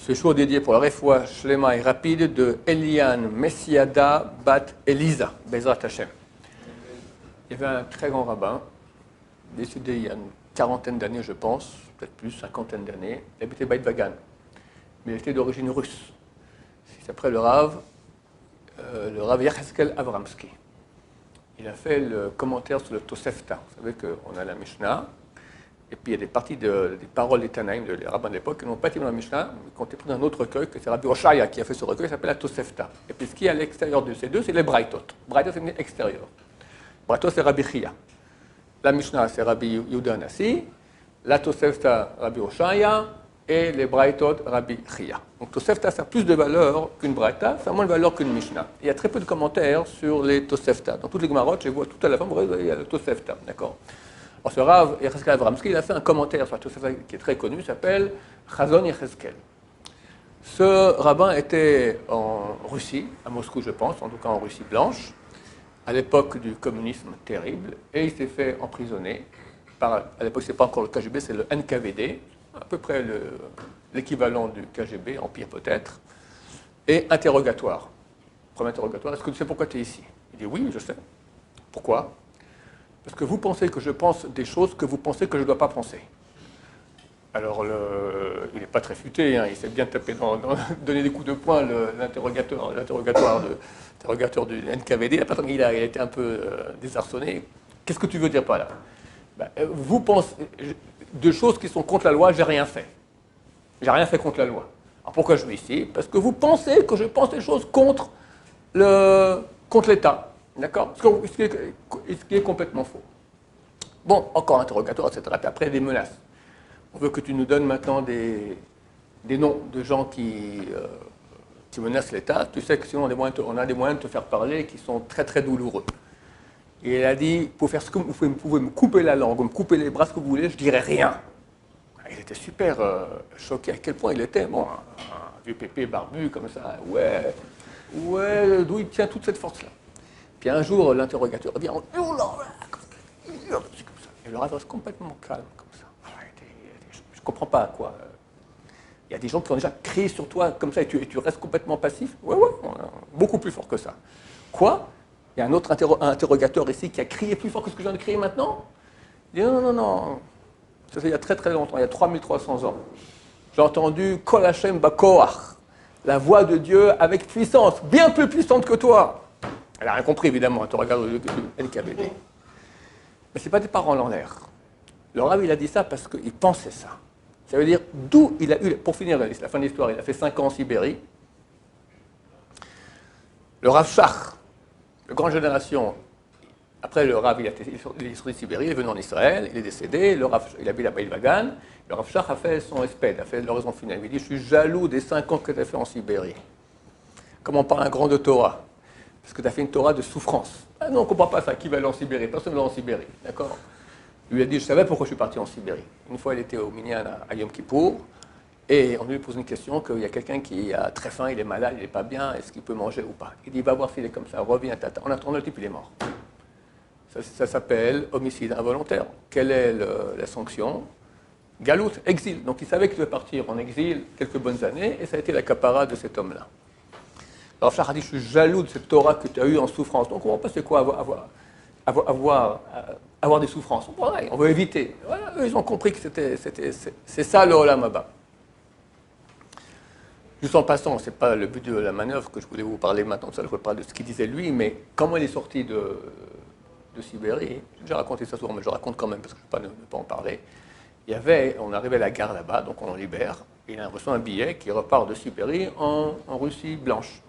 Ce jour dédié pour la réfoua shlema et rapide de Eliane Messiada Bat Elisa, Bezrat Hashem. Il y avait un très grand rabbin, décédé il y a une quarantaine d'années, je pense, peut-être plus, cinquantaine d'années. Il habitait Beit Vagan, mais il était d'origine russe. Il s'appelait le Rav Yecheskel Avramsky. Il a fait le commentaire sur le Tosefta. Vous savez qu'on a la Mishnah, et puis il y a des parties des paroles des Tanaïm, des rabbins de l'époque, qui n'ont pas été dans la Mishnah, mais qui ont été pris dans un autre recueil, que c'est Rabbi Oshaya qui a fait ce recueil, qui s'appelle la Tosefta. Et puis ce qui est à l'extérieur de ces deux, c'est les Braitot. Braitot, c'est l'extérieur. Braitot, c'est Rabbi Chia. La Mishnah, c'est Rabbi Yehuda Anassi. La Tosefta, Rabbi Oshaya. Et les Braitot, Rabbi Chia. Donc Tosefta, ça a plus de valeur qu'une Braita, ça a moins de valeur qu'une Mishnah. Il y a très peu de commentaires sur les Tosefta. Dans toutes les Gemarot, je vois tout à la fin, vous voyez, il y a le Tosefta, d'accord. Alors ce Rav Yecheskel Avramsky, il a fait un commentaire sur la Tosefta qui est très connu, s'appelle Chazon Yecheskel. Ce rabbin était en Russie, à Moscou je pense, en tout cas en Russie blanche, à l'époque du communisme terrible, et il s'est fait emprisonner à l'époque c'est pas encore le KGB, c'est le NKVD, à peu près l'équivalent du KGB, Empire peut-être, et interrogatoire. Premier interrogatoire, est-ce que tu sais pourquoi tu es ici? Il dit oui, je sais. Pourquoi? Parce que vous pensez que je pense des choses que vous pensez que je ne dois pas penser. Alors, il n'est pas très futé, hein, il s'est bien tapé donner des coups de poing, l'interrogateur du NKVD. Il a été un peu désarçonné. Qu'est-ce que tu veux dire par là? Vous pensez de choses qui sont contre la loi, j'ai rien fait. J'ai rien fait contre la loi. Alors pourquoi je suis ici? Parce que vous pensez que je pense des choses contre l'État. D'accord? Ce qui est complètement faux. Bon, encore interrogatoire, etc. Puis après, des menaces. On veut que tu nous donnes maintenant des noms de gens qui menacent l'État. Tu sais que sinon, on a des moyens de te faire parler qui sont très, très douloureux. Et il a dit, pour faire ce que vous pouvez me couper la langue, me couper les bras, ce que vous voulez, je ne dirai rien. Il était super choqué à quel point il était, bon, un vieux pépé barbu comme ça. Ouais, d'où il tient toute cette force-là. Puis un jour, l'interrogateur vient en hurlant, comme ça. Et le Rav reste complètement calme, comme ça. Je ne comprends pas quoi. Il y a des gens qui ont déjà crié sur toi comme ça et tu restes complètement passif. Ouais, beaucoup plus fort que ça. Quoi? Il y a un autre interrogateur ici qui a crié plus fort que ce que je viens de crier maintenant? Il dit non. Ça fait il y a très très longtemps, il y a 3300 ans. J'ai entendu Kol Hashem Bakoach, la voix de Dieu avec puissance, bien plus puissante que toi. Elle n'a rien compris, évidemment, tu regardes le NKVD. Mais ce n'est pas des paroles en l'air. Le Rav, il a dit ça parce qu'il pensait ça. Ça veut dire d'où il a eu, pour finir la fin de l'histoire, il a fait 5 ans en Sibérie. Le Rav Shach, la grande génération, après le Rav, il est sorti de Sibérie, il est venu en Israël, il est décédé, le Rav, il habite à Beit Vagan. Le Rav Shach a fait son espède, a fait l'oraison funèbre. Il dit, je suis jaloux des 5 ans que tu as fait en Sibérie. Comme on parle un grand de Torah. Parce que tu as fait une Torah de souffrance. Ah non, on ne comprend pas ça. Qui va aller en Sibérie? Personne ne va en Sibérie. D'accord? Il lui a dit, je savais pourquoi je suis parti en Sibérie. Une fois, il était au Minyan à Yom Kippour, et on lui pose une question qu'il y a quelqu'un qui a très faim, il est malade, il n'est pas bien, est-ce qu'il peut manger ou pas? Il dit, va voir s'il est comme ça, reviens, tata. En attendant, le type, il est mort. Ça s'appelle homicide involontaire. Quelle est la sanction? Galout, exil. Donc il savait qu'il devait partir en exil quelques bonnes années, et ça a été la capara de cet homme-là. Alors Shach a dit, je suis jaloux de cette Torah que tu as eue en souffrance. Donc on ne comprend pas c'est quoi avoir des souffrances. On veut éviter. Voilà, eux, ils ont compris que c'est ça le Olam Haba. Juste en passant, ce n'est pas le but de la manœuvre que je voulais vous parler maintenant, ça, je vous parle de ce qu'il disait lui, mais comment il est sorti de Sibérie, j'ai raconté ça souvent, mais je le raconte quand même parce que je ne peux pas en parler. On arrivait à la gare là-bas, donc on en libère, et il a reçu un billet qui repart de Sibérie en Russie blanche.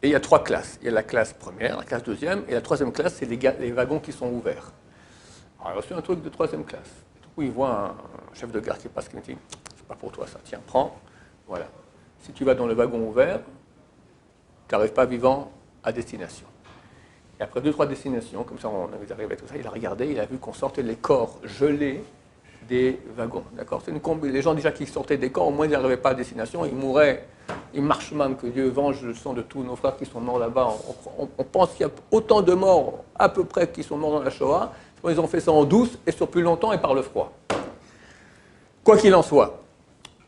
Et il y a 3 classes. Il y a la classe première, la classe deuxième, et la troisième classe, c'est les wagons qui sont ouverts. Alors, il a reçu un truc de 3e classe. Du coup, il voit un chef de gare qui passe, qui me dit, c'est pas pour toi ça, tiens, prends, voilà. Si tu vas dans le wagon ouvert, tu n'arrives pas vivant à destination. Et après 2-3 destinations, comme ça, on arrivait à tout ça, il a regardé, il a vu qu'on sortait les corps gelés des wagons, d'accord? C'est une combi. Les gens déjà qui sortaient des corps, au moins ils n'arrivaient pas à destination, ils mouraient. Il marche même que Dieu venge le sang de tous nos frères qui sont morts là-bas. On pense qu'il y a autant de morts, à peu près, qui sont morts dans la Shoah. Ils ont fait ça en douce et sur plus longtemps et par le froid. Quoi qu'il en soit,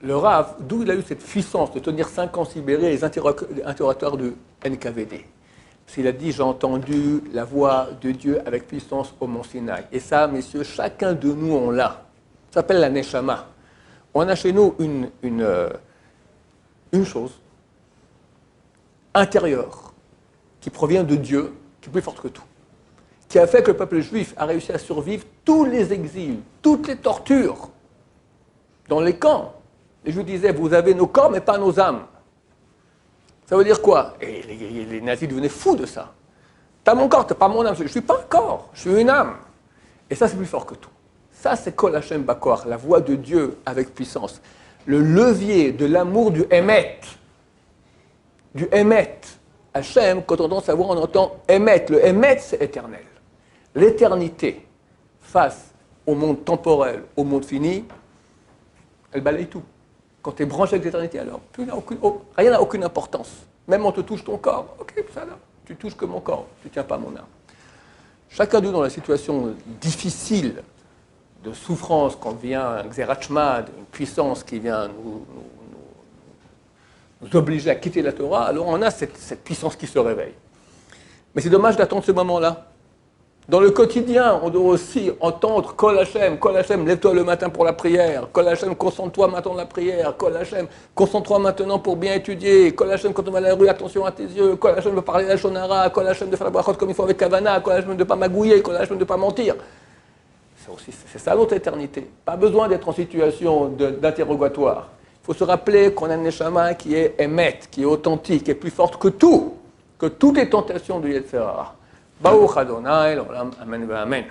le Rav, d'où il a eu cette puissance de tenir 5 ans Sibérie les interrogatoires du NKVD. Parce qu'il a dit, j'ai entendu la voix de Dieu avec puissance au mont Sinaï. Et ça, messieurs, chacun de nous, on l'a. Ça s'appelle la Neshama. On a chez nous une chose intérieure qui provient de Dieu, qui est plus forte que tout, qui a fait que le peuple juif a réussi à survivre tous les exils, toutes les tortures dans les camps. Les Juifs disaient, vous avez nos corps, mais pas nos âmes. Ça veut dire quoi? Et les nazis devenaient fous de ça. T'as mon corps, t'as pas mon âme. Je ne suis pas un corps, je suis une âme. Et ça, c'est plus fort que tout. Ça, c'est Kol Hashem Bakor, la voix de Dieu avec puissance. Le levier de l'amour du Emet. Du Emet. Hashem, quand on entend sa voix, on entend Emet. Le Emet, c'est éternel. L'éternité, face au monde temporel, au monde fini, elle balaye tout. Quand tu es branché avec l'éternité, alors rien n'a aucune importance. Même on te touche ton corps, ok, ça là, tu touches que mon corps, tu ne tiens pas mon âme. Chacun d'eux dans la situation difficile de souffrance, quand vient un Xerachmad, une puissance qui vient nous obliger à quitter la Torah, alors on a cette puissance qui se réveille. Mais c'est dommage d'attendre ce moment-là. Dans le quotidien, on doit aussi entendre Kol Hashem, lève-toi le matin pour la prière, Kol Hashem, concentre-toi maintenant dans la prière, Kol Hashem, concentre-toi maintenant pour bien étudier, Kol Hashem, quand on va à la rue, attention à tes yeux, Kol Hashem de parler la shonara, Kol Hashem de faire la brachot comme il faut avec Kavana, Kol Hashem de ne pas magouiller, Kol Hashem de ne pas mentir. C'est ça notre éternité. Pas besoin d'être en situation d'interrogatoire. Il faut se rappeler qu'on a une neshama qui est émet, qui est authentique, qui est plus forte que tout, que toutes les tentations du Yetzer Hara. Baruch Adonai, l'olam, amen, amen.